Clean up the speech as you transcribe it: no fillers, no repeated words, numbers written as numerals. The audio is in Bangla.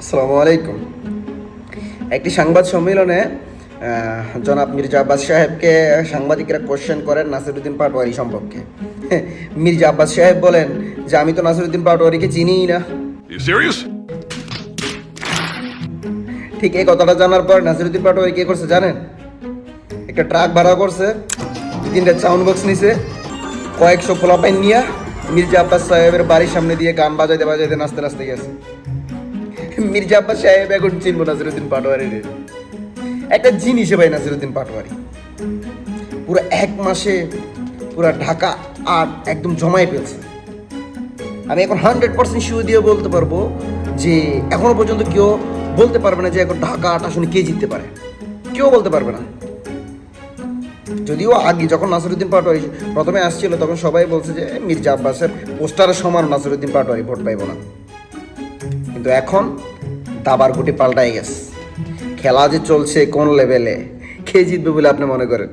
আসসালামু আলাইকুম। একটি সংবাদ সম্মেলনে জনাব মির্জা আব্বাস সাহেবকে সাংবাদিকরা কোশ্চেন করেন নাসিরুদ্দিন পাটোয়ারি সম্পর্কে। মির্জা আব্বাস সাহেব বলেন যে আমি তো নাসিরুদ্দিন পাটোয়ারিকে চিনিই না। You serious? ঠিক এই কথাটা জানার পর নাসিরুদ্দিন পাটোয়ারি কে করছে জানেন? একটা ট্রাক ভাড়া করছে, 2-3টা সাউন্ড বক্স নিছে, কয়েকশো পোলাপাইন নিয়ে মির্জা আব্বাস সাহেবের বাড়ির সামনে দিয়ে গান বাজাইতে বাজাইতে নাচতে নাচতে গেছে। মির্জা আব্বাস সাহেব এখন চিনবো নাসিরুদ্দিন পাটোয়ারির একটা জিনিসে ভাই। নাসিরুদ্দিন পাটোয়ারি পুরো 1 মাসে পুরো ঢাকা আট একদম জমাই ফেলছে। আমি এখন 100% শিও দিয়ে বলতে পারবো যে এখনো পর্যন্ত কেউ বলতে পারবে না যে এখন ঢাকা আট আসনে কে জিততে পারে, কেউ বলতে পারবে না। যদিও আগে যখন নাসিরুদ্দিন পাটোয়ারি প্রথমে আসছিল তখন সবাই বলছে যে মির্জা আব্বাসের পোস্টারের সমান নাসিরুদ্দিন পাটোয়ারি ভোট পাইব না, কিন্তু এখন দাবার গুটি পাল্টাই গেছে। খেলা যে চলছে কোন লেভেলে, কে জিতবে বলে আপনি মনে করেন?